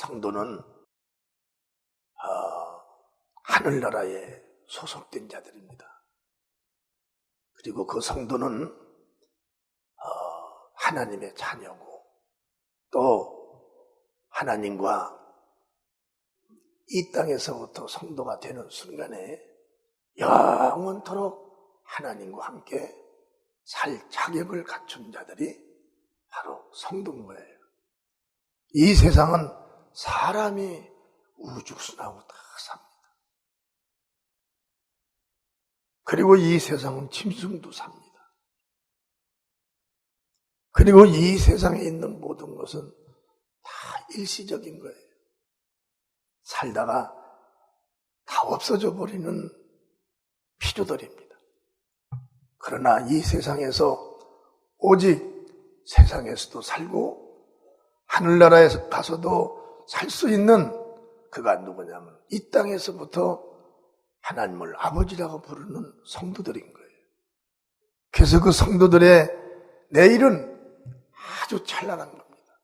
성도는 하늘나라에 소속된 자들입니다. 그리고 그 성도는 하나님의 자녀고, 또 하나님과 이 땅에서부터 성도가 되는 순간에 영원토록 하나님과 함께 살 자격을 갖춘 자들이 바로 성도인 거예요. 이 세상은 사람이 우죽순하고 다 삽니다. 그리고 이 세상은 짐승도 삽니다. 그리고 이 세상에 있는 모든 것은 다 일시적인 거예요. 살다가 다 없어져 버리는 피조들입니다. 그러나 이 세상에서 오직 세상에서도 살고 하늘나라에 가서도 살 수 있는 그가 누구냐면 이 땅에서부터 하나님을 아버지라고 부르는 성도들인 거예요. 그래서 그 성도들의 내일은 아주 찬란한 겁니다.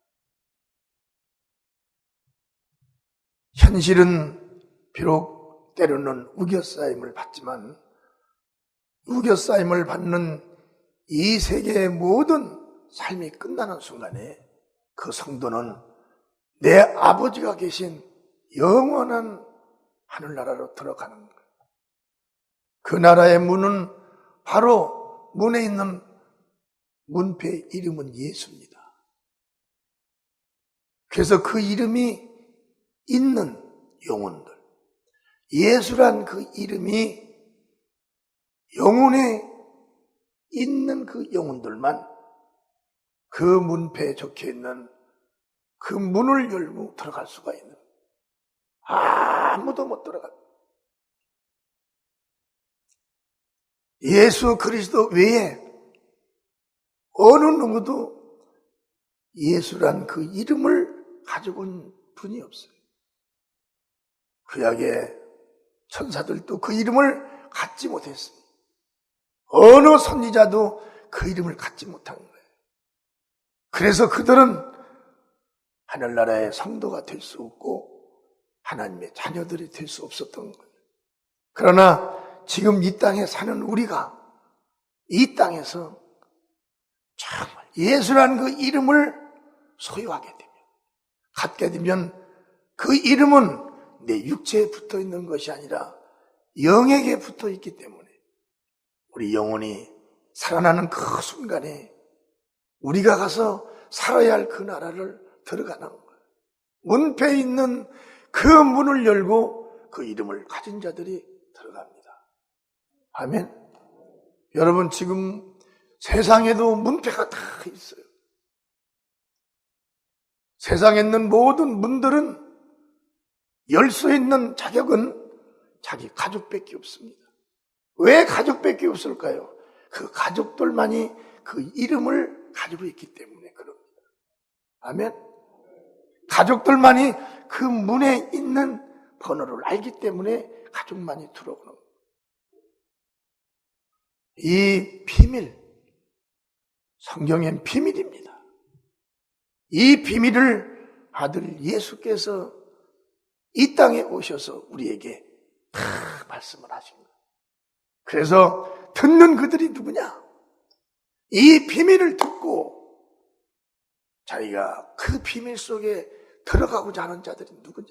현실은 비록 때로는 우겨싸임을 받지만 우겨싸임을 받는 이 세계의 모든 삶이 끝나는 순간에 그 성도는 내 아버지가 계신 영원한 하늘나라로 들어가는 거예요. 그 나라의 문은 바로 문에 있는 문패의 이름은 예수입니다. 그래서 그 이름이 있는 영혼들, 예수란 그 이름이 영혼에 있는 그 영혼들만 그 문패에 적혀있는 그 문을 열고 들어갈 수가 있는, 아무도 못 들어갑니다. 예수 그리스도 외에 어느 누구도 예수란 그 이름을 가지고 온 분이 없어요. 구약의 천사들도 그 이름을 갖지 못했습니다. 어느 선지자도 그 이름을 갖지 못한 거예요. 그래서 그들은 하늘나라의 성도가 될 수 없고 하나님의 자녀들이 될 수 없었던 거예요. 그러나 지금 이 땅에 사는 우리가 이 땅에서 정말 예수라는 그 이름을 소유하게 되면, 갖게 되면 그 이름은 내 육체에 붙어 있는 것이 아니라 영에게 붙어 있기 때문에 우리 영혼이 살아나는 그 순간에 우리가 가서 살아야 할 그 나라를 들어가는 거예요. 문패에 있는 그 문을 열고 그 이름을 가진 자들이 들어갑니다. 아멘. 여러분, 지금 세상에도 문패가 다 있어요. 세상에 있는 모든 문들은 열 수 있는 자격은 자기 가족밖에 없습니다. 왜 가족밖에 없을까요? 그 가족들만이 그 이름을 가지고 있기 때문에 그럽니다. 아멘. 가족들만이 그 문에 있는 번호를 알기 때문에 가족만이 들어오는 거예요. 이 비밀, 성경엔 비밀입니다. 이 비밀을 아들 예수께서 이 땅에 오셔서 우리에게 다 말씀을 하신 거예요. 그래서 듣는 그들이 누구냐? 이 비밀을 듣고 자기가 그 비밀 속에 들어가고자 하는 자들이 누구냐?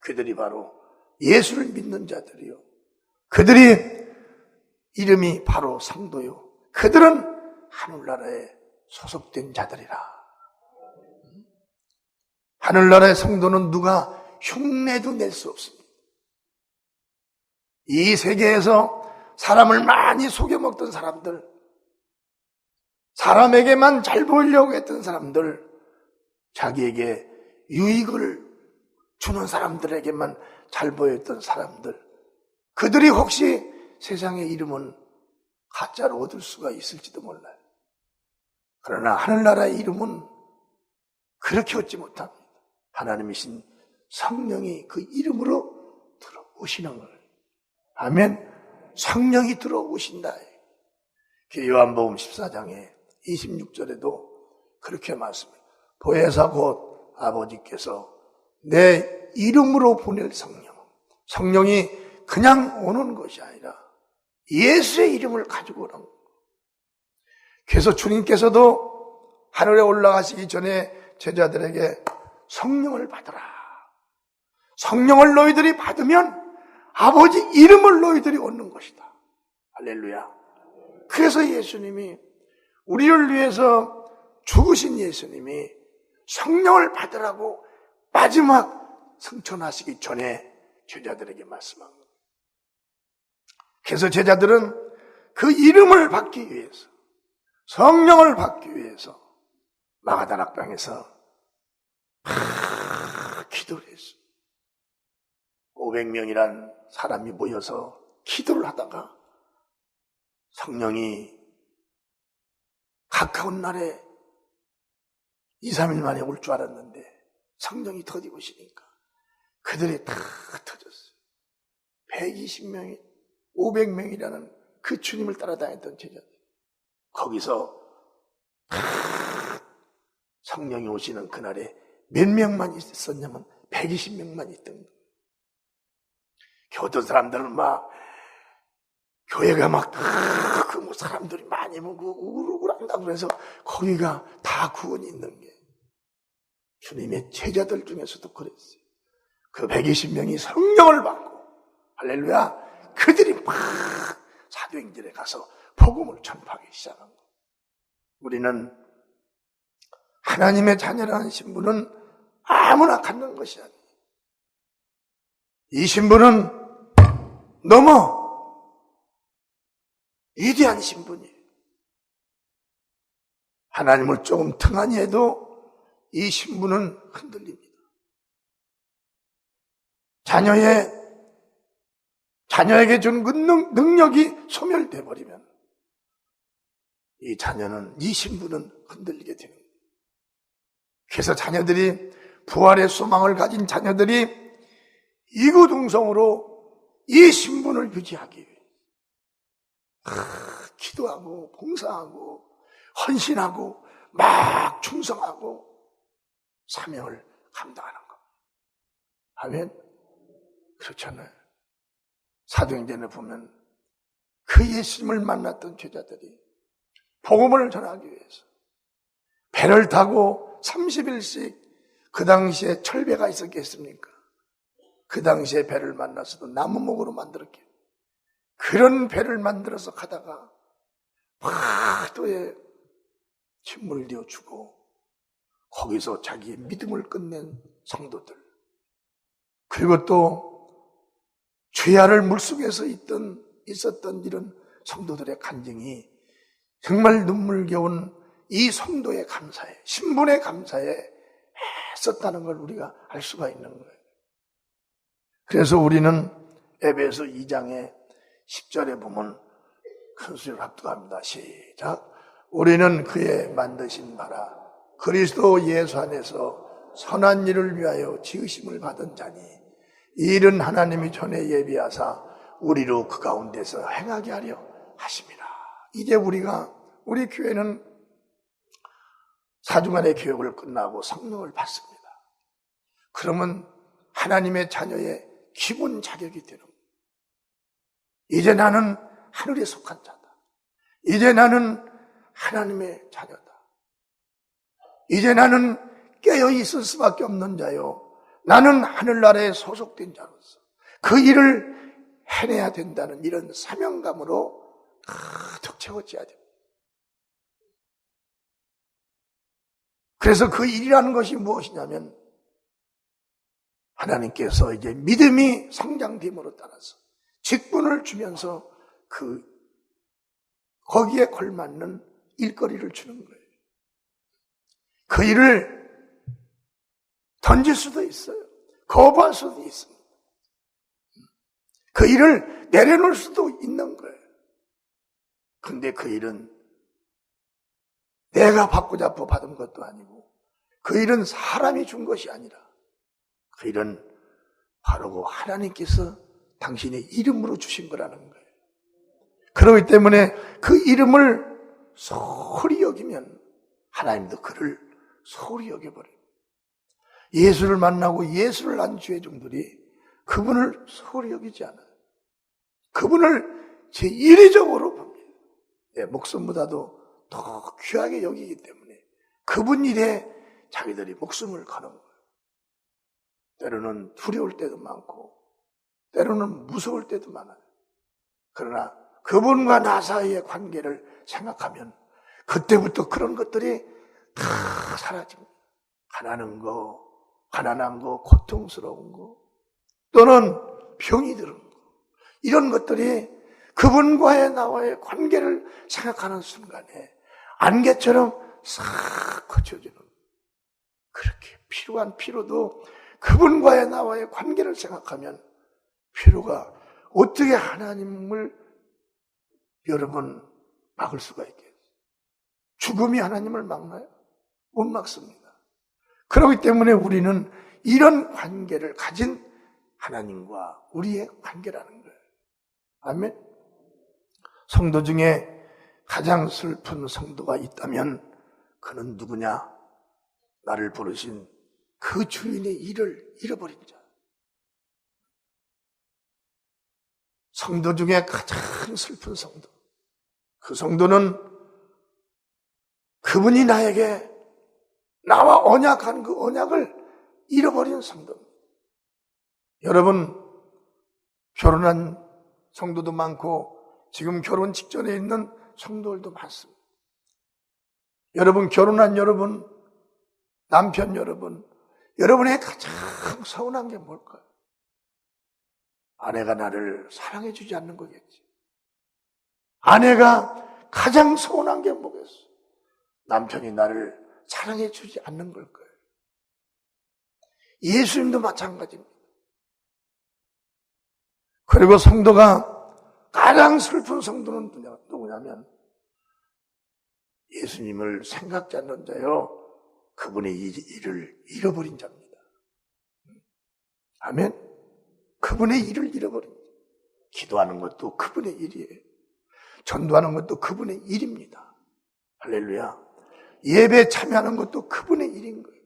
그들이 바로 예수를 믿는 자들이요. 그들이 이름이 바로 성도요. 그들은 하늘나라에 소속된 자들이라. 하늘나라의 성도는 누가 흉내도 낼 수 없습니다. 이 세계에서 사람을 많이 속여먹던 사람들, 사람에게만 잘 보이려고 했던 사람들, 자기에게 유익을 주는 사람들에게만 잘 보였던 사람들, 그들이 혹시 세상의 이름은 가짜로 얻을 수가 있을지도 몰라요. 그러나 하늘나라의 이름은 그렇게 얻지 못합니다. 하나님이신 성령이 그 이름으로 들어오시는 거예요. 아멘. 성령이 들어오신다. 요한복음 14장에 26절에도 그렇게 말씀해요. 보혜사 곧 아버지께서 내 이름으로 보낼 성령이 그냥 오는 것이 아니라 예수의 이름을 가지고 오는 거예요. 그래서 주님께서도 하늘에 올라가시기 전에 제자들에게 성령을 받으라. 성령을 너희들이 받으면 아버지 이름을 너희들이 얻는 것이다. 할렐루야. 그래서 예수님이 우리를 위해서 죽으신 예수님이 성령을 받으라고 마지막 승천하시기 전에 제자들에게 말씀한 겁니다. 그래서 제자들은 그 이름을 받기 위해서, 성령을 받기 위해서 마가다락방에서 기도를 했어요. 500명이란 사람이 모여서 기도를 하다가 성령이 가까운 날에 2, 3일 만에 올 줄 알았는데 성령이 더디고 오시니까 그들이 다 터졌어요. 120명이 500명이라는 그 주님을 따라다녔던 제자들, 거기서 성령이 오시는 그날에 몇 명만 있었냐면 120명만 있던 거예요. 어떤 사람들은 막 교회가 막 사람들이 많이 우르르한다고 해서 거기가 다 구원이 있는 게, 주님의 제자들 중에서도 그랬어요. 그 120명이 성령을 받고, 할렐루야, 그들이 막 사도행전에 가서 복음을 전파하기 시작한 거예요. 우리는 하나님의 자녀라는 신분은 아무나 갖는 것이 아니에요. 이 신분은 너무 위대한 신분이에요. 하나님을 조금 등한히 해도 이 신분은 흔들립니다. 자녀에게 준 그 능력이 소멸돼 버리면 이 자녀는, 이 신분은 흔들리게 되는 거예요. 그래서 자녀들이, 부활의 소망을 가진 자녀들이 이구동성으로 이 신분을 유지하기 위해 기도하고 봉사하고 헌신하고 막 충성하고 사명을 감당하는 것. 아멘. 그렇잖아요. 사도행전에 보면 그 예수님을 만났던 제자들이 복음을 전하기 위해서 배를 타고 30일씩, 그 당시에 철배가 있었겠습니까? 그 당시에 배를 만나서도 나무목으로 만들었기에 그런 배를 만들어서 가다가 파도에 짓물려 주고 거기서 자기의 믿음을 끝낸 성도들, 그리고 또 죄아를 물속에서 있었던 이런 성도들의 간증이 정말 눈물겨운 이 성도의 감사에, 신분의 감사에 썼다는 걸 우리가 알 수가 있는 거예요. 그래서 우리는 에베소 2장의 10절에 보면 큰 소리를 합독합니다. 시작. 우리는 그의 만드신 바라 그리스도 예수 안에서 선한 일을 위하여 지으심을 받은 자니 이 일은 하나님이 전에 예비하사 우리로 그 가운데서 행하게 하려 하심이라. 이제 우리 교회는 4주간의 교육을 끝나고 성령을 받습니다. 그러면 하나님의 자녀의 기본 자격이 되는 거예요. 이제 나는 하늘에 속한 자다. 이제 나는 하나님의 자녀다. 이제 나는 깨어있을 수밖에 없는 자요, 나는 하늘나라에 소속된 자로서 그 일을 해내야 된다는 이런 사명감으로 가득 채워져야 됩니다. 그래서 그 일이라는 것이 무엇이냐면 하나님께서 이제 믿음이 성장됨으로 따라서 직분을 주면서 거기에 걸맞는 일거리를 주는 거예요. 그 일을 던질 수도 있어요. 거부할 수도 있습니다. 그 일을 내려놓을 수도 있는 거예요. 근데 그 일은 내가 받고자 받은 것도 아니고 그 일은 사람이 준 것이 아니라 그 일은 바로 하나님께서 당신의 이름으로 주신 거라는 거예요. 그렇기 때문에 그 이름을 소홀히 여기면 하나님도 그를 소홀히 여겨버려요. 예수를 만나고 예수를 안 죄종들이 그분을 소홀히 여기지 않아요. 그분을 제1위적으로 봅니다. 목숨보다도 더 귀하게 여기기 때문에 그분 일에 자기들이 목숨을 거는 거예요. 때로는 두려울 때도 많고 때로는 무서울 때도 많아요. 그러나 그분과 나 사이의 관계를 생각하면 그때부터 그런 것들이 다 사라집니다. 가난한 거, 고통스러운 거, 또는 병이 드는 거, 이런 것들이 그분과의 나와의 관계를 생각하는 순간에 안개처럼 싹 거쳐지는, 그렇게 필요한 피로도 그분과의 나와의 관계를 생각하면 피로가 어떻게 하나님을 여러분 막을 수가 있겠어요? 죽음이 하나님을 막나요? 못 막습니다. 그렇기 때문에 우리는 이런 관계를 가진 하나님과 우리의 관계라는 거예요. 아멘. 성도 중에 가장 슬픈 성도가 있다면 그는 누구냐? 나를 부르신 그 주인의 일을 잃어버린 자. 성도 중에 가장 슬픈 성도. 그 성도는 그분이 나와 언약한 그 언약을 잃어버린 성도입니다. 여러분, 결혼한 성도도 많고 지금 결혼 직전에 있는 성도들도 많습니다. 여러분, 결혼한 여러분, 남편 여러분, 여러분의 가장 서운한 게 뭘까요? 아내가 나를 사랑해 주지 않는 거겠지. 아내가 가장 서운한 게 뭐겠어? 남편이 나를 사랑해 주지 않는 걸 거예요. 예수님도 마찬가지입니다. 그리고 성도가 가장 슬픈 성도는 누구냐면 예수님을 생각지 않는 자요, 그분의 일을 잃어버린 자입니다. 아멘. 그분의 일을 잃어버린 자. 기도하는 것도 그분의 일이에요. 전도하는 것도 그분의 일입니다. 할렐루야. 예배에 참여하는 것도 그분의 일인 거예요.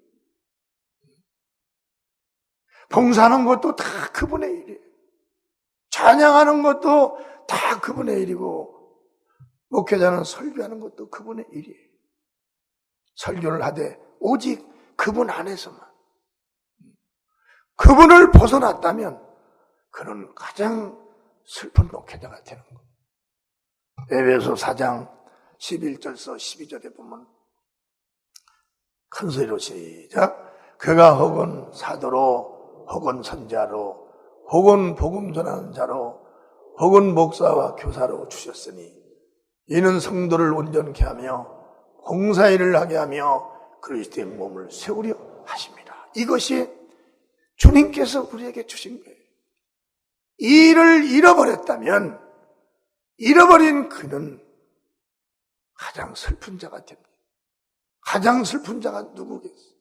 봉사하는 것도 다 그분의 일이에요. 찬양하는 것도 다 그분의 일이고, 목회자는 설교하는 것도 그분의 일이에요. 설교를 하되 오직 그분 안에서만. 그분을 벗어났다면 그는 가장 슬픈 목회자가 되는 거예요. 에베소 4장 11절서 12절에 보면 큰 소리로 시작. 그가 혹은 사도로, 혹은 선자로, 혹은 복음 전하는 자로, 혹은 목사와 교사로 주셨으니 이는 성도를 온전케 하며 공사일을 하게 하며 그리스도의 몸을 세우려 하십니다. 이것이 주님께서 우리에게 주신 거예요. 이 일을 잃어버렸다면 잃어버린 그는 가장 슬픈 자가 됩니다. 가장 슬픈 자가 누구겠어요?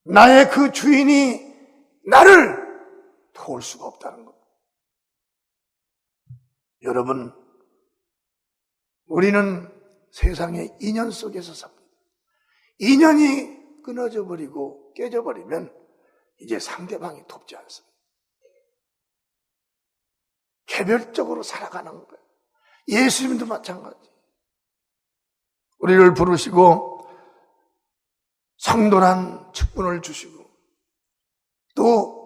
나의 그 주인이 나를 도울 수가 없다는 것. 여러분, 우리는 세상의 인연 속에서 삽니다. 인연이 끊어져 버리고 깨져버리면 이제 상대방이 돕지 않습니다. 개별적으로 살아가는 거예요. 예수님도 마찬가지. 우리를 부르시고 성도란 직분을 주시고 또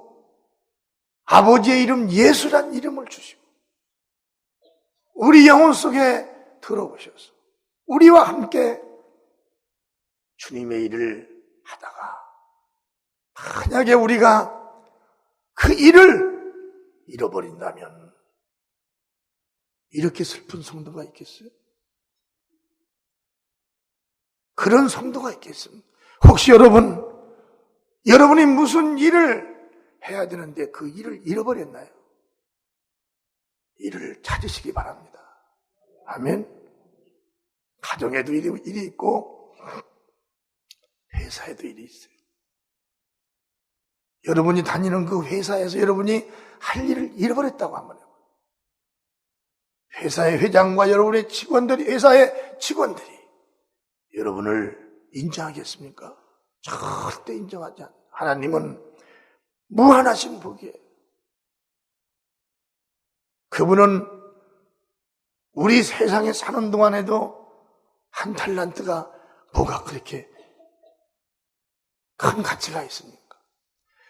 아버지의 이름 예수란 이름을 주시고 우리 영혼 속에 들어오셔서 우리와 함께 주님의 일을 하다가 만약에 우리가 그 일을 잃어버린다면 이렇게 슬픈 성도가 있겠어요? 그런 성도가 있겠습니까? 혹시 여러분이 무슨 일을 해야 되는데 그 일을 잃어버렸나요? 일을 찾으시기 바랍니다. 아멘. 가정에도 일이 있고 회사에도 일이 있어요. 여러분이 다니는 그 회사에서 여러분이 할 일을 잃어버렸다고 하면 회사의 회장과 여러분의 직원들이, 회사의 직원들이 여러분을 인정하겠습니까? 절대 인정하지 않아요. 하나님은 무한하신 복이에요. 그분은 우리 세상에 사는 동안에도 한 달란트가 뭐가 그렇게 큰 가치가 있습니까?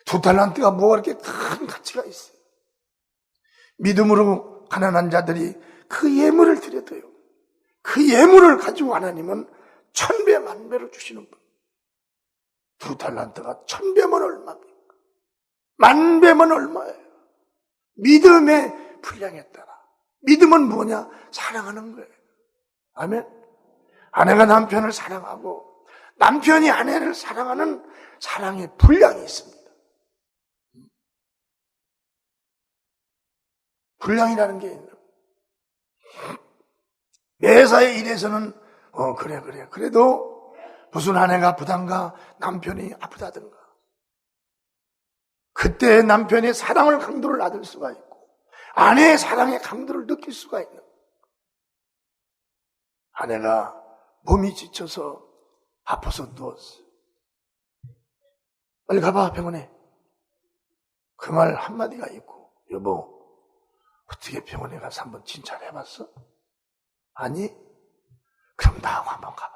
두 달란트가 뭐가 그렇게 큰 가치가 있어요? 믿음으로 가난한 자들이 그 예물을 드려도요, 그 예물을 가지고 하나님은 1000배 만배로 주시는 분. 두 달란트가 1000배면 얼마입니까? 만배면 얼마예요? 믿음의 분량에 따라. 믿음은 뭐냐? 사랑하는 거예요. 아멘. 아내가 남편을 사랑하고 남편이 아내를 사랑하는 사랑의 분량이 있습니다. 분량이라는 게 있는. 매사의 일에서는 그래 그래도 무슨 아내가 아프단가 남편이 아프다든가 그때 남편의 사랑을 강도를 받을 수가 있고 아내의 사랑의 강도를 느낄 수가 있는. 아내가 몸이 지쳐서 아파서 누웠어. 빨리 가봐 병원에. 그 말 한마디가 있고, 여보 어떻게 병원에 가서 한번 진찰해봤어? 아니? 그럼 나하고 한번 가봐.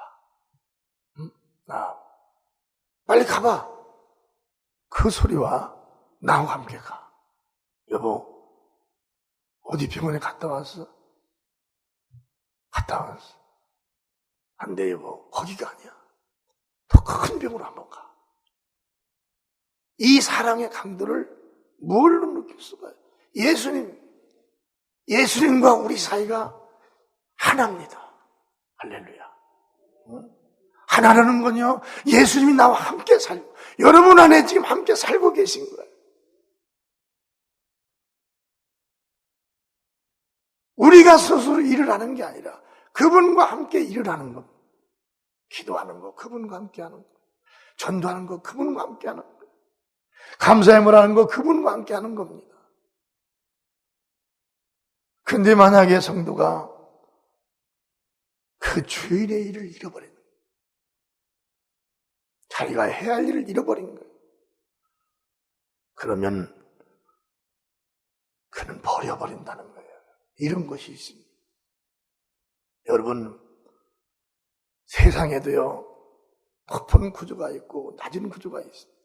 응? 빨리 가봐. 그 소리와 나하고 함께 가. 여보 어디 병원에 갔다 왔어? 갔다 왔어. 안 돼 여보, 거기가 아니야. 더 큰 병으로 한번 가. 이 사랑의 강도를 뭘로 느낄 수가 있어요? 예수님과 우리 사이가 하나입니다. 할렐루야. 하나라는 건요, 예수님이 나와 함께 살고 여러분 안에 지금 함께 살고 계신 거예요. 우리가 스스로 일을 하는 게 아니라 그분과 함께 일을 하는 겁니다. 기도하는 거 그분과 함께 하는 거, 전도하는 거 그분과 함께 하는 거, 감사함을 하는 거 그분과 함께 하는 겁니다. 근데 만약에 성도가 그 주일의 일을 잃어버리는 거예요. 자기가 해야 할 일을 잃어버린 거예요. 그러면 그는 버려버린다는 거예요. 이런 것이 있습니다. 여러분, 세상에도요, 높은 구조가 있고 낮은 구조가 있습니다.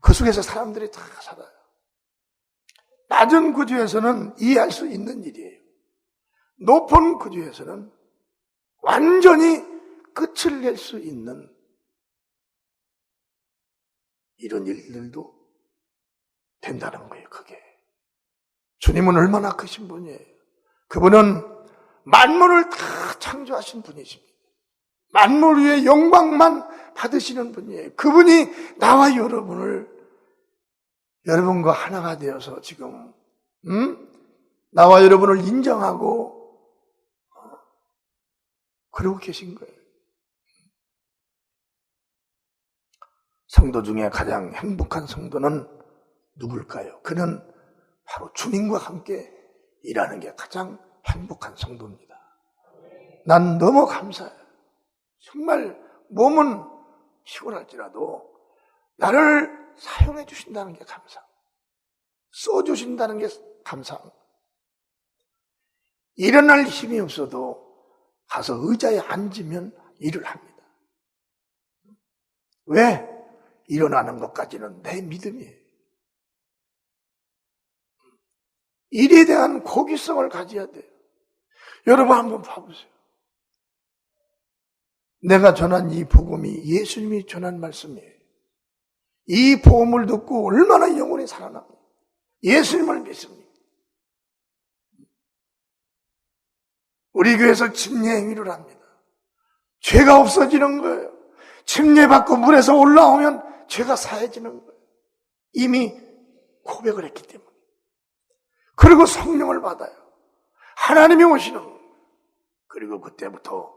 그 속에서 사람들이 다 살아요. 낮은 구조에서는 이해할 수 있는 일이에요. 높은 구조에서는 완전히 끝을 낼 수 있는 이런 일들도 된다는 거예요. 그게 주님은 얼마나 크신 분이에요. 그분은 만물을 다 창조하신 분이십니다. 만물 위에 영광만 받으시는 분이에요. 그분이 나와 여러분과 하나가 되어서 지금 나와 여러분을 인정하고 그러고 계신 거예요. 성도 중에 가장 행복한 성도는 누굴까요? 그는 바로 주님과 함께 일하는 게 가장 행복한 성도입니다. 난 너무 감사해요. 정말 몸은 피곤할지라도 나를 사용해 주신다는 게 감사, 써주신다는 게 감사. 일어날 힘이 없어도 가서 의자에 앉으면 일을 합니다. 왜? 일어나는 것까지는 내 믿음이에요. 일에 대한 고귀성을 가져야 돼요. 여러분 한번 봐보세요. 내가 전한 이 복음이 예수님이 전한 말씀이에요. 이 복음을 듣고 얼마나 영혼이 살아납니까? 예수님을 믿습니다. 우리 교회에서 침례 행위를 합니다. 죄가 없어지는 거예요. 침례 받고 물에서 올라오면 죄가 사해지는 거예요. 이미 고백을 했기 때문에. 그리고 성령을 받아요. 하나님이 오시는 거예요. 그리고 그때부터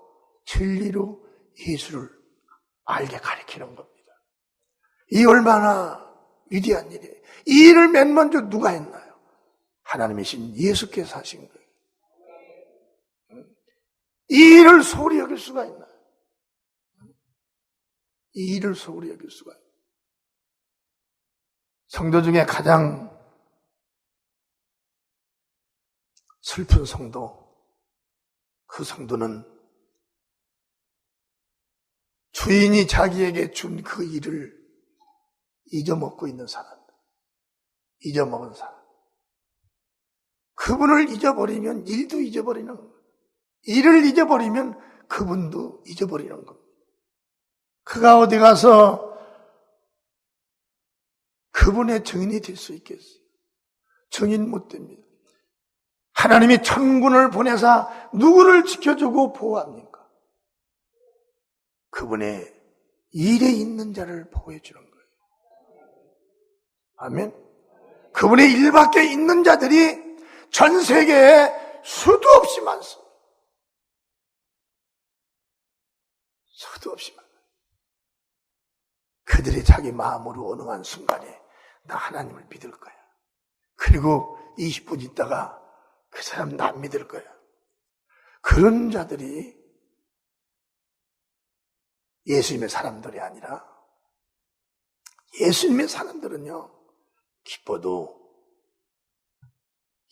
진리로 예수를 알게 가르치는 겁니다. 이 얼마나 위대한 일이에요. 이 일을 맨 먼저 누가 했나요? 하나님이신 예수께서 하신 거예요. 이 일을 소홀히 여길 수가 있나요? 이 일을 소홀히 여길 수가 있어요. 성도 중에 가장 슬픈 성도, 그 성도는 주인이 자기에게 준 그 일을 잊어먹고 있는 사람, 잊어먹은 사람. 그분을 잊어버리면 일도 잊어버리는 겁니다. 일을 잊어버리면 그분도 잊어버리는 겁니다. 그가 어디 가서 그분의 증인이 될 수 있겠어요? 증인 못 됩니다. 하나님이 천군을 보내사 누구를 지켜주고 보호합니까? 그분의 일에 있는 자를 보호해 주는 거예요. 아멘. 그분의 일 밖에 있는 자들이 전 세계에 수도 없이 많습니다. 수도 없이 많아요. 그들이 자기 마음으로 어느 한 순간에 나 하나님을 믿을 거야. 그리고 20분 있다가 그 사람 나 안 믿을 거야. 그런 자들이 예수님의 사람들이 아니라, 예수님의 사람들은요, 기뻐도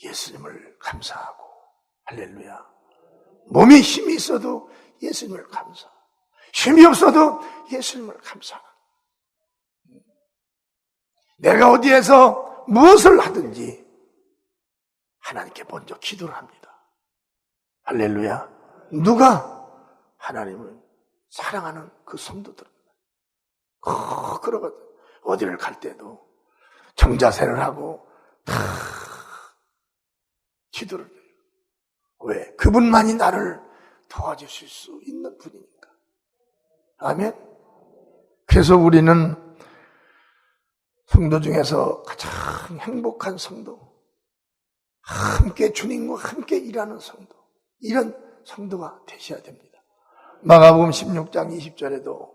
예수님을 감사하고, 할렐루야. 몸에 힘이 있어도 예수님을 감사, 힘이 없어도 예수님을 감사하고, 내가 어디에서 무엇을 하든지 하나님께 먼저 기도를 합니다. 할렐루야. 누가? 하나님을 사랑하는 그 성도들입니다. 그러거든. 어디를 갈 때도 정자세를 하고 다 기도를 해요. 왜? 그분만이 나를 도와주실 수 있는 분이니까. 아멘. 그래서 우리는 성도 중에서 가장 행복한 성도, 함께 주님과 함께 일하는 성도, 이런 성도가 되셔야 됩니다. 마가복음 16장 20절에도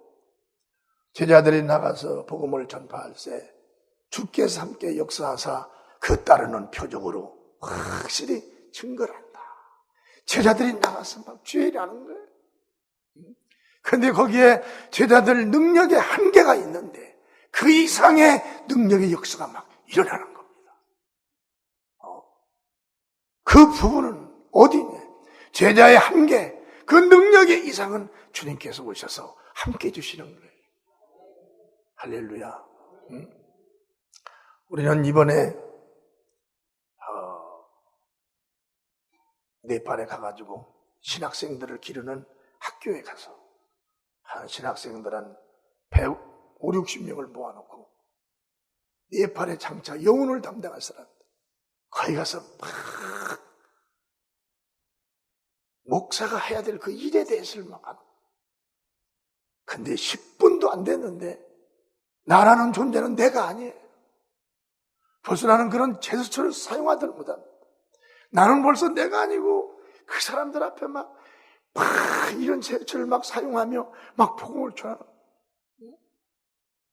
제자들이 나가서 복음을 전파할 때 주께서 함께 역사하사 그 따르는 표적으로 확실히 증거를 한다. 제자들이 나가서 막 주의하는 거예요. 그런데 거기에 제자들 능력의 한계가 있는데 그 이상의 능력의 역사가 막 일어나는 겁니다. 그 부분은 어디냐? 제자의 한계, 그 능력의 이상은 주님께서 오셔서 함께 해주시는 거예요. 할렐루야. 우리는 이번에 네팔에 가가지고 신학생들을 기르는 학교에 가서 신학생들 한 5, 60명을 모아놓고 네팔의 장차 영혼을 담당할 사람들 거기 가서 막 목사가 해야 될 그 일에 대해서를 막 하는. 근데 10분도 안 됐는데 나라는 존재는 내가 아니에요. 벌써 나는 그런 제스처를 사용하들 못합니다. 나는 벌써 내가 아니고 그 사람들 앞에 막 이런 제스처를 막 사용하며 막 복음을 전하는.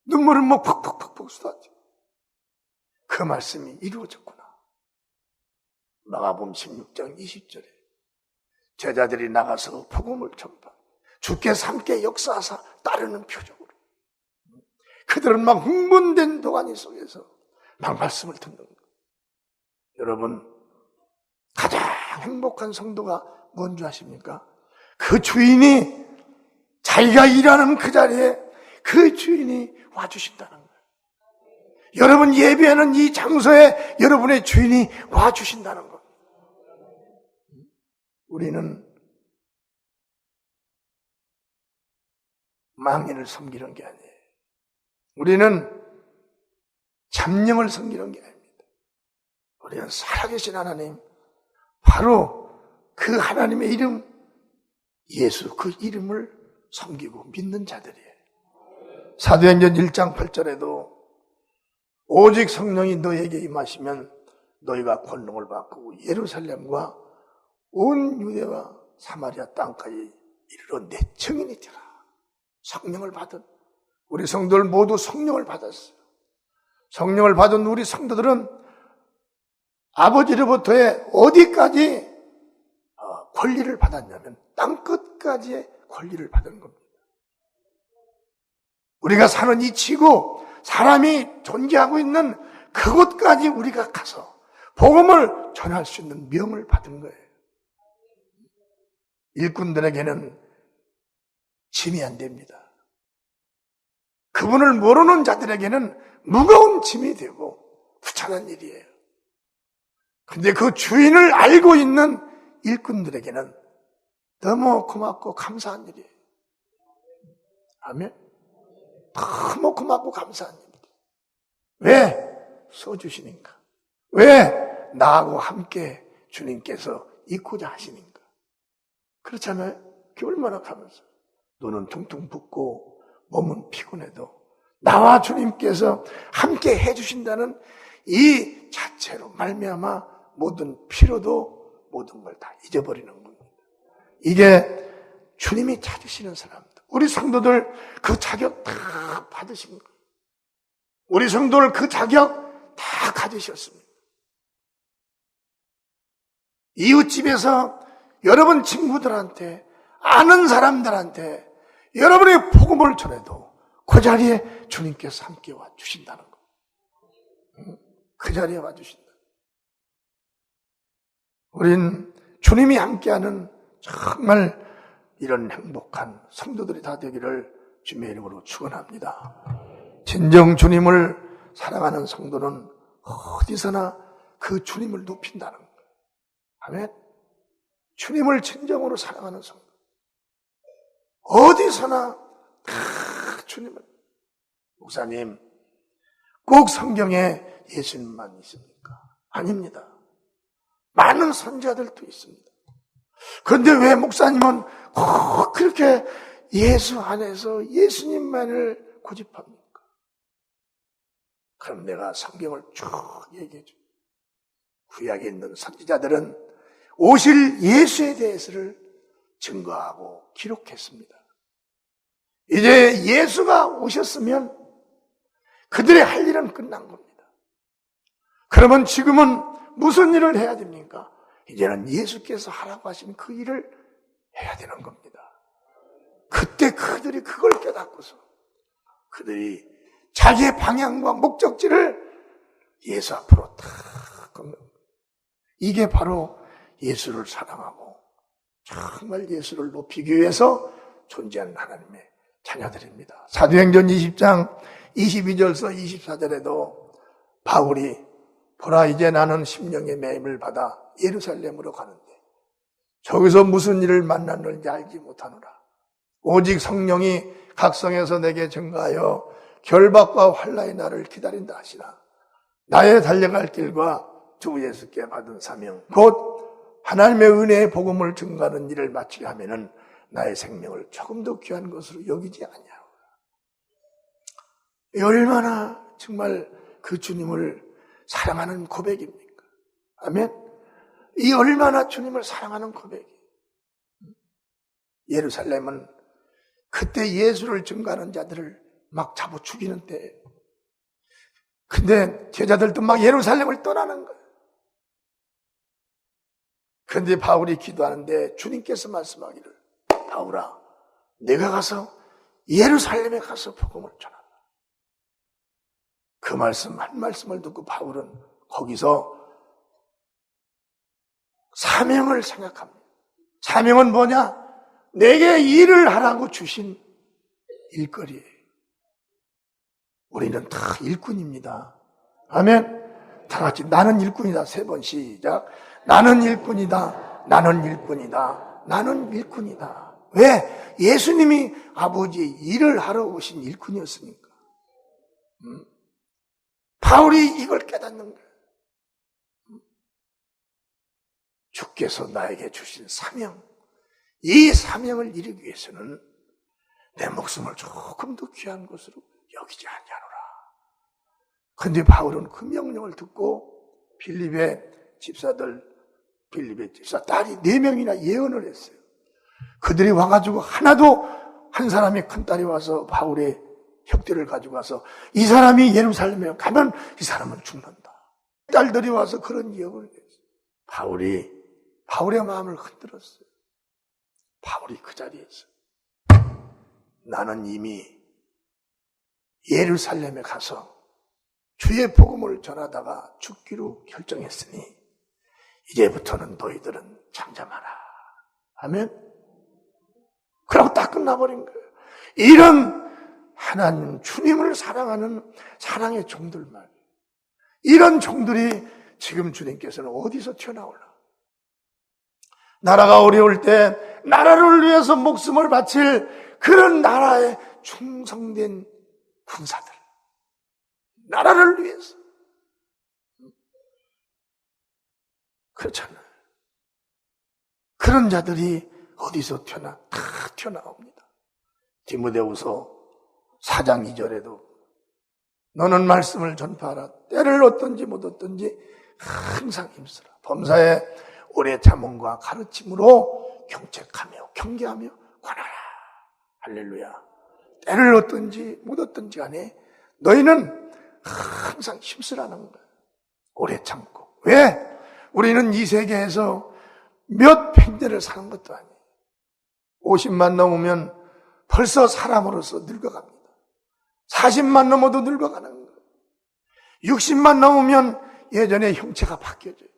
눈물을 막 푹푹푹푹 쏟았죠. 그 말씀이 이루어졌구나. 마가복음 16장 20절에 제자들이 나가서 복음을 전파, 주께서 함께 역사하사 따르는 표적으로. 그들은 막 흥분된 도가니 속에서 막 말씀을 듣는 거예요. 여러분, 가장 행복한 성도가 뭔지 아십니까? 그 주인이 자기가 일하는 그 자리에 그 주인이 와주신다는 거예요. 여러분 예배하는 이 장소에 여러분의 주인이 와주신다는 거예요. 우리는 망인을 섬기는 게 아니에요. 우리는 잠령을 섬기는 게 아닙니다. 우리는 살아계신 하나님, 바로 그 하나님의 이름, 예수, 그 이름을 섬기고 믿는 자들이에요. 사도행전 1장 8절에도 오직 성령이 너에게 임하시면 너희가 권능을 받고 예루살렘과 온 유대와 사마리아 땅까지 이르러 내 증인이 되라. 성령을 받은 우리 성도들 모두 성령을 받았어요. 성령을 받은 우리 성도들은 아버지로부터의 어디까지 권리를 받았냐면 땅 끝까지의 권리를 받은 겁니다. 우리가 사는 이 지구, 사람이 존재하고 있는 그곳까지 우리가 가서 복음을 전할 수 있는 명을 받은 거예요. 일꾼들에게는 짐이 안 됩니다. 그분을 모르는 자들에게는 무거운 짐이 되고 부천한 일이에요. 근데 그 주인을 알고 있는 일꾼들에게는 너무 고맙고 감사한 일이에요. 아멘. 너무 고맙고 감사한 일이에요. 왜? 써주시니까. 왜? 나하고 함께 주님께서 있고자 하시니까. 그렇잖아요. 그게 얼마나 감사해요. 눈은 퉁퉁 붓고 몸은 피곤해도 나와 주님께서 함께 해주신다는 이 자체로 말미암아 모든 피로도 모든 걸 다 잊어버리는 겁니다. 이게 주님이 찾으시는 사람들. 우리 성도들 그 자격 다 받으신 거예요. 우리 성도들 그 자격 다 가지셨습니다. 이웃집에서 여러분 친구들한테 아는 사람들한테 여러분의 복음을 전해도 그 자리에 주님께서 함께 와주신다는 거. 그 자리에 와주신다. 우린 주님이 함께하는 정말 이런 행복한 성도들이 다 되기를 주님의 이름으로 축원합니다. 진정 주님을 사랑하는 성도는 어디서나 그 주님을 높인다는 거예요. 아멘. 주님을 진정으로 사랑하는 성도. 어디서나 다 주님을. 목사님, 꼭 성경에 예수님만 있습니까? 아닙니다. 많은 선지자들도 있습니다. 그런데 왜 목사님은 꼭 그렇게 예수 안에서 예수님만을 고집합니까? 그럼 내가 성경을 쭉 얘기해 줘. 구약에 있는 선지자들은 오실 예수에 대해서를 증거하고 기록했습니다. 이제 예수가 오셨으면 그들의 할 일은 끝난 겁니다. 그러면 지금은 무슨 일을 해야 됩니까? 이제는 예수께서 하라고 하신 그 일을 해야 되는 겁니다. 그때 그들이 그걸 깨닫고서 그들이 자기의 방향과 목적지를 예수 앞으로 탁 걷는 겁니다. 이게 바로 예수를 사랑하고 정말 예수를 높이기 위해서 존재하는 하나님의 자녀들입니다. 사도행전 20장 22절서 24절에도 바울이 보라 이제 나는 심령의 매임을 받아 예루살렘으로 가는데 저기서 무슨 일을 만났는지 알지 못하노라. 오직 성령이 각성에서 내게 증거하여 결박과 환난의 날을 기다린다 하시나 나의 달려갈 길과 주 예수께 받은 사명 곧 하나님의 은혜의 복음을 증거하는 일을 마치게 하면은 나의 생명을 조금 더 귀한 것으로 여기지 아니하오라. 얼마나 정말 그 주님을 사랑하는 고백입니까? 아멘. 이 얼마나 주님을 사랑하는 고백이. 예루살렘은 그때 예수를 증거하는 자들을 막 잡아 죽이는 때예요. 근데 제자들도 막 예루살렘을 떠나는 거예요. 그런데 바울이 기도하는데 주님께서 말씀하기를 바울아 내가 가서 예루살렘에 가서 복음을 전한다. 그 말씀 한 말씀을 듣고 바울은 거기서 사명을 생각합니다. 사명은 뭐냐? 내게 일을 하라고 주신 일거리예요. 우리는 다 일꾼입니다. 아멘. 다 같이 나는 일꾼이다. 3번 시작. 나는 일꾼이다. 나는 일꾼이다. 나는 일꾼이다. 왜? 예수님이 아버지의 일을 하러 오신 일꾼이었으니까. 바울이 이걸 깨닫는 거예요. 주께서 나에게 주신 사명, 이 사명을 이루기 위해서는 내 목숨을 조금 더 귀한 것으로 여기지 아니하노라. 그런데 바울은 그 명령을 듣고 빌립의 집사 딸이 4명이나 예언을 했어요. 그들이 와가지고 하나도 한 사람이 큰딸이 와서 바울의 혁대를 가지고 와서 이 사람이 예루살렘에 가면 이 사람은 죽는다. 딸들이 와서 그런 예언을 했어요. 바울의 마음을 흔들었어요. 바울이 그 자리에서 나는 이미 예루살렘에 가서 주의 복음을 전하다가 죽기로 결정했으니 이제부터는 너희들은 잠잠하라. 아멘. 그러고 딱 끝나버린 거예요. 이런 하나님 주님을 사랑하는 사랑의 종들 말이에요. 이런 종들이 지금 주님께서는 어디서 튀어나올라? 나라가 어려울 때 나라를 위해서 목숨을 바칠 그런 나라에 충성된 군사들, 나라를 위해서. 그렇잖아요. 그런 자들이 어디서 다 튀어나옵니다. 디모데후서 4장 2절에도 너는 말씀을 전파하라. 때를 얻든지 못 얻든지 항상 힘쓰라. 범사에 오래 참음과 가르침으로 경책하며 경계하며 관하라. 할렐루야. 때를 얻든지 못 얻든지 간에 너희는 항상 힘쓰라는 거예요. 오래 참고. 왜? 우리는 이 세계에서 몇 팽대를 사는 것도 아니에요. 50만 넘으면 벌써 사람으로서 늙어갑니다. 40만 넘어도 늙어가는 거예요. 60만 넘으면 예전에 형체가 바뀌어져요.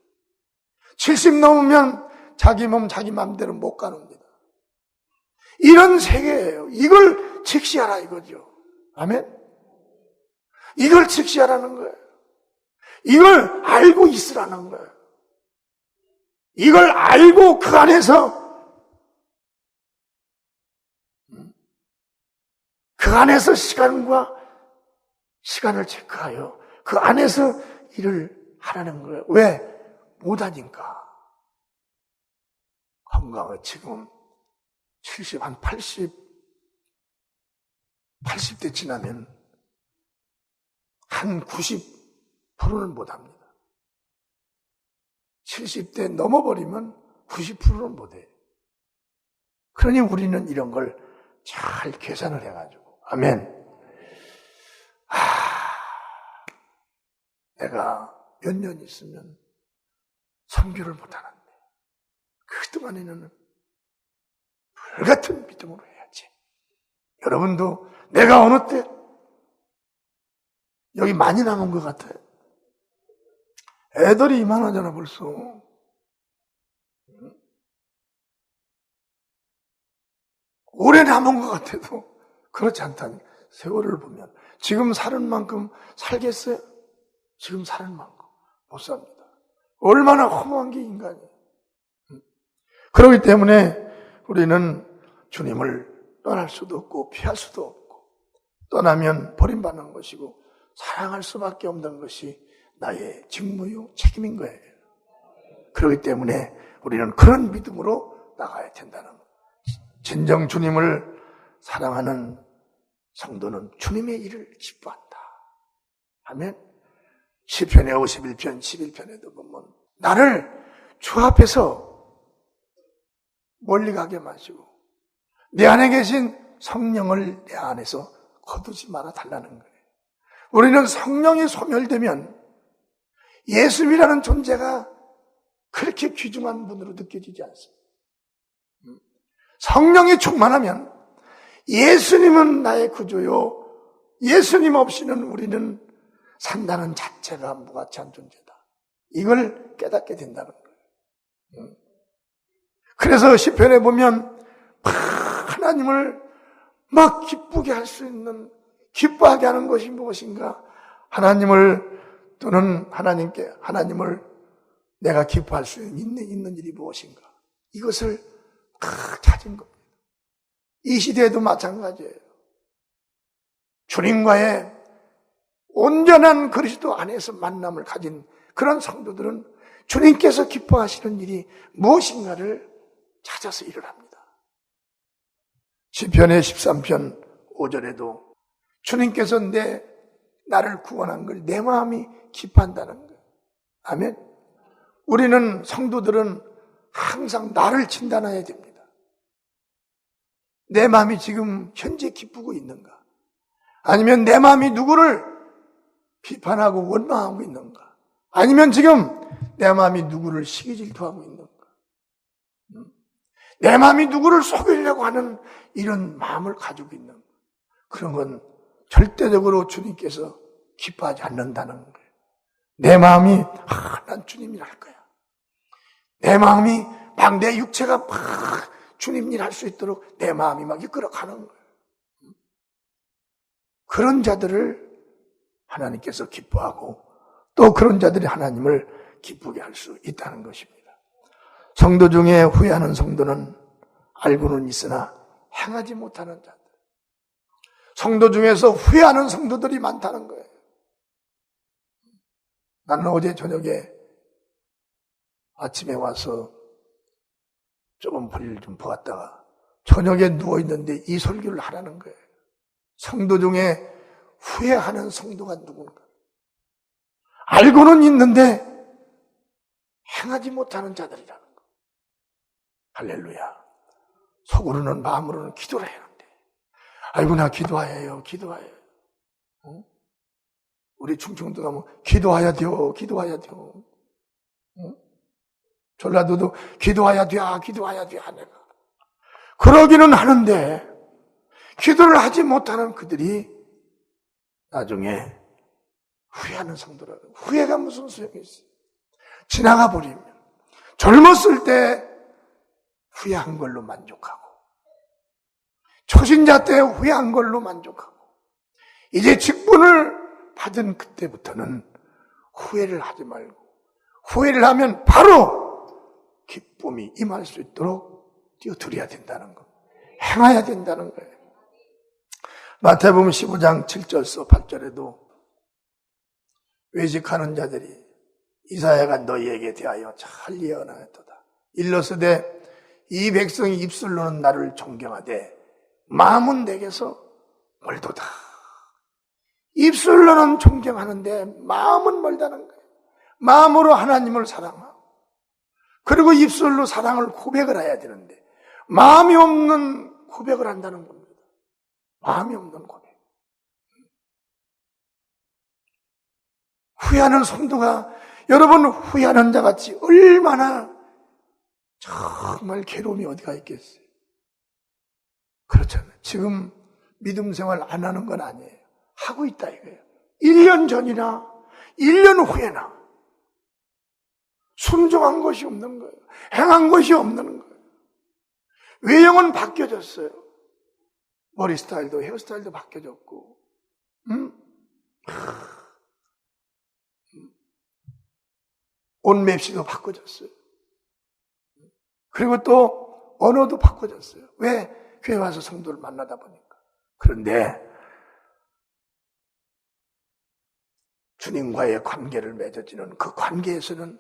70 넘으면 자기 몸 자기 마음대로 못 가는겁니다. 이런 세계예요. 이걸 직시하라 이거죠. 아멘. 이걸 직시하라는 거예요. 이걸 알고 있으라는 거예요. 이걸 알고 그 안에서 시간을 체크하여 그 안에서 일을 하라는 거예요. 왜? 못하니까. 건강을 지금 70, 한 80대 지나면 한 90%는 못합니다. 70대 넘어버리면 90%는 못해요. 그러니 우리는 이런 걸 잘 계산을 해가지고. 아멘. 내가 몇 년 있으면 선교를 못하는데 그동안에는 불같은 믿음으로 해야지. 여러분도 내가 어느 때 여기 많이 남은 것 같아요. 애들이 이만하잖아 벌써. 오래 남은 것 같아도 그렇지 않다니. 세월을 보면 지금 사는 만큼 살겠어요? 지금 사는 만큼 못 삽니다. 얼마나 허무한 게 인간이에요. 그렇기 때문에 우리는 주님을 떠날 수도 없고 피할 수도 없고, 떠나면 버림받는 것이고 사랑할 수밖에 없는 것이 나의 직무요 책임인 거예요. 그렇기 때문에 우리는 그런 믿음으로 나가야 된다는 거예요. 진정 주님을 사랑하는 성도는 주님의 일을 기뻐한다. 아멘. 시편의 51편 11편에도 보면 나를 주 앞에서 멀리 가게 마시고 내 안에 계신 성령을 내 안에서 거두지 말아 달라는 거예요. 우리는 성령이 소멸되면 예수님이라는 존재가 그렇게 귀중한 분으로 느껴지지 않습니다. 성령이 충만하면 예수님은 나의 구주요, 예수님 없이는 우리는 산다는 자체가 무가치한 존재다. 이걸 깨닫게 된다는 거예요. 그래서 시편에 보면 하나님을 막 기쁘게 할 수 있는, 기뻐하게 하는 것이 무엇인가? 하나님을, 또는 하나님을 내가 기뻐할 수 있는 일이 무엇인가? 이것을 찾은 겁니다. 이 시대에도 마찬가지예요. 주님과의 온전한 그리스도 안에서 만남을 가진 그런 성도들은 주님께서 기뻐하시는 일이 무엇인가를 찾아서 일을 합니다. 시편의 13편 5절에도 주님께서 나를 구원한 걸 내 마음이 기뻐한다는 거예요. 아멘. 우리는 성도들은 항상 나를 진단해야 됩니다. 내 마음이 지금 현재 기쁘고 있는가? 아니면 내 마음이 누구를 비판하고 원망하고 있는가? 아니면 지금 내 마음이 누구를 시기 질투하고 있는가? 내 마음이 누구를 속이려고 하는 이런 마음을 가지고 있는가? 그런 건 절대적으로 주님께서 기뻐하지 않는다는 거예요. 내 마음이 난 주님 일 할 거야. 내 마음이 막 내 육체가 막 주님 일 할 수 있도록 내 마음이 막 이끌어가는 거예요. 그런 자들을 하나님께서 기뻐하고 또 그런 자들이 하나님을 기쁘게 할 수 있다는 것입니다. 성도 중에 후회하는 성도는 알고는 있으나 행하지 못하는 자들. 성도 중에서 후회하는 성도들이 많다는 거예요. 나는 어제 저녁에 아침에 와서 조금 볼일 좀 보았다가 저녁에 누워있는데 이 설교를 하라는 거예요. 성도 중에 후회하는 성도가 누군가. 알고는 있는데 행하지 못하는 자들이라는 거. 할렐루야. 속으로는 마음으로는 기도를 해야 하는데 아이고 나 기도해요. 어? 우리 충청도 가면 기도해야 돼요. 어? 전라도도 기도해야 돼. 내가. 그러기는 하는데 기도를 하지 못하는 그들이 나중에 후회하는 성도라고. 후회가 무슨 소용이 있어요? 지나가 버리면 젊었을 때 후회한 걸로 만족하고 초신자 때 후회한 걸로 만족하고 이제 직분을 받은 그때부터는 후회를 하지 말고 후회를 하면 바로 기쁨이 임할 수 있도록 뛰어들어야 된다는 것, 행해야 된다는 거예요. 마태복음 15장 7절서 8절에도 외식하는 자들이 이사야가 너희에게 대하여 잘 예언하였도다. 일러스되 이 백성이 입술로는 나를 존경하되 마음은 내게서 멀도다. 입술로는 존경하는데 마음은 멀다는 거예요. 마음으로 하나님을 사랑하고 그리고 입술로 사랑을 고백을 해야 되는데 마음이 없는 고백을 한다는 겁니다. 마음이 없는 고백. 후회하는 성도가 여러분 후회하는 자같이 얼마나 정말 괴로움이 어디가 있겠어요. 그렇잖아요. 지금 믿음 생활 안 하는 건 아니에요. 하고 있다 이거예요. 1년 전이나 1년 후에나 순종한 것이 없는 거예요. 행한 것이 없는 거예요. 외형은 바뀌어졌어요. 머리 스타일도 헤어스타일도 바뀌어졌고 옷 맵시도 바꿔졌어요. 그리고 또 언어도 바꿔졌어요. 왜? 교회 와서 성도를 만나다 보니까. 그런데 주님과의 관계를 맺어지는 그 관계에서는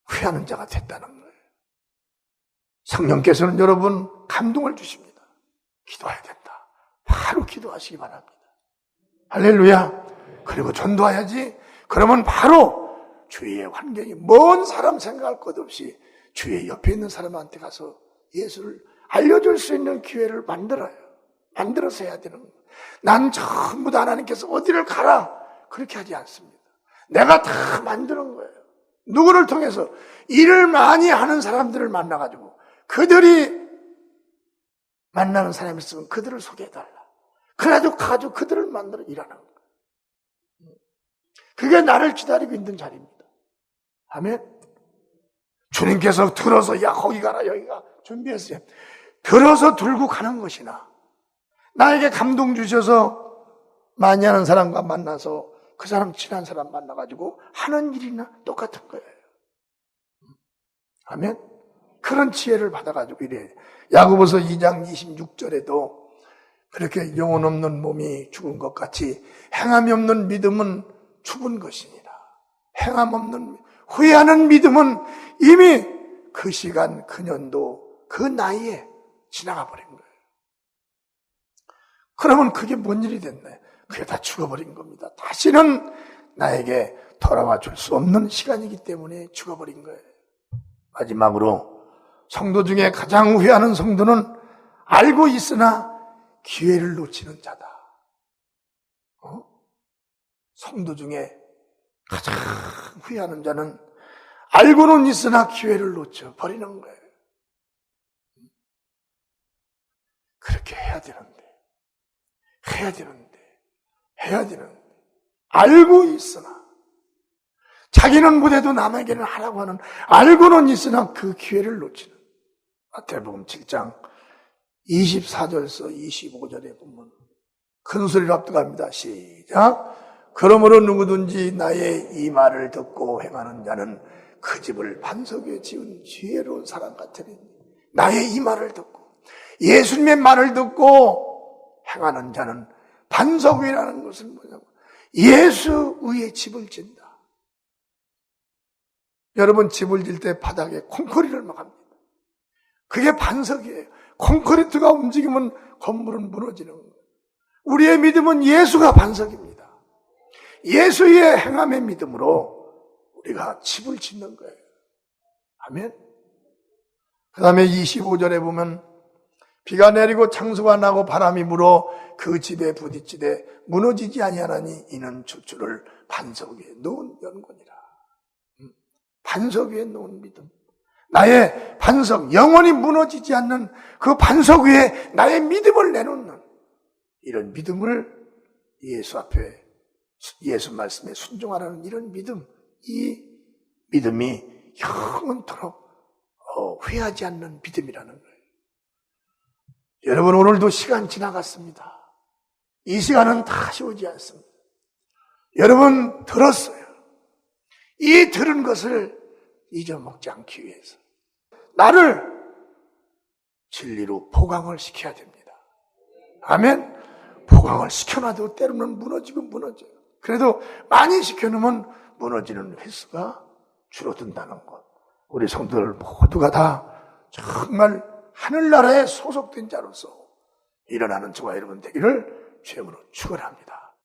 후회하는 자가 됐다는 거예요. 성령께서는 여러분 감동을 주십니다. 기도해야 된다. 바로 기도하시기 바랍니다. 할렐루야. 그리고 전도해야지. 그러면 바로 주위의 환경이 먼 사람 생각할 것 없이 주위의 옆에 있는 사람한테 가서 예수를 알려줄 수 있는 기회를 만들어서 해야 되는 거예요. 난 전부 다 하나님께서 어디를 가라 그렇게 하지 않습니다. 내가 다 만드는 거예요. 누구를 통해서 일을 많이 하는 사람들을 만나가지고 그들이 만나는 사람이 있으면 그들을 소개해달라. 그래가지고 가지고 그들을 만들어 일하는 거예요. 그게 나를 기다리고 있는 자리입니다. 아멘. 주님께서 들어서 야 거기 가라 여기가 준비했어요. 들어서 들고 가는 것이나 나에게 감동 주셔서 많이 하는 사람과 만나서 그 사람 친한 사람 만나가지고 하는 일이나 똑같은 거예요. 아멘. 그런 지혜를 받아가지고 이래야 돼요. 야고보서 2장 26절에도 그렇게 영혼 없는 몸이 죽은 것 같이 행함이 없는 믿음은 죽은 것이니라. 행함 없는 후회하는 믿음은 이미 그 시간 그 년도 그 나이에 지나가 버린 거예요. 그러면 그게 뭔 일이 됐나요? 그게 다 죽어버린 겁니다. 다시는 나에게 돌아와 줄 수 없는 시간이기 때문에 죽어버린 거예요. 마지막으로 성도 중에 가장 후회하는 성도는 알고 있으나 기회를 놓치는 자다. 성도 중에 가장 후회하는 자는 알고는 있으나 기회를 놓쳐 버리는 거예요. 그렇게 해야 되는데 해야 되는데 알고 있으나 자기는 못해도 남에게는 하라고 하는 알고는 있으나 그 기회를 놓치는 마태복음 7장 24절서 25절에 보면 큰 소리로 압도합니다. 시작. 그러므로 누구든지 나의 이 말을 듣고 행하는 자는 그 집을 반석 위에 지은 지혜로운 사람 같으니 나의 이 말을 듣고 예수님의 말을 듣고 행하는 자는 반석 위라는 것은 뭐냐고 예수 위에 집을 짓는다. 여러분 집을 질 때 바닥에 콘크리트를 막 합니다. 그게 반석이에요. 콘크리트가 움직이면 건물은 무너지는 거예요. 우리의 믿음은 예수가 반석입니다. 예수의 행함의 믿음으로 우리가 집을 짓는 거예요. 아멘. 그 다음에 25절에 보면 비가 내리고 창수가 나고 바람이 불어 그 집에 부딪히되 무너지지 아니하나니 이는 주추를 반석 위에 놓은 연고니라. 반석 위에 놓은 믿음. 나의 반석, 영원히 무너지지 않는 그 반석 위에 나의 믿음을 내놓는 이런 믿음을 예수 앞에 예수 말씀에 순종하라는 이런 믿음, 이 믿음이 영원토록 후회하지 않는 믿음이라는 거예요. 여러분 오늘도 시간 지나갔습니다. 이 시간은 다시 오지 않습니다. 여러분 들었어요. 이 들은 것을 잊어먹지 않기 위해서 나를 진리로 포강을 시켜야 됩니다. 아멘. 포강을 시켜놔도 때로는 무너지고 무너져요. 그래도 많이 시켜놓으면 무너지는 횟수가 줄어든다는 것. 우리 성도들 모두가 다 정말 하늘나라에 소속된 자로서 일어나는 저와 여러분 되기를 주님으로 축원합니다.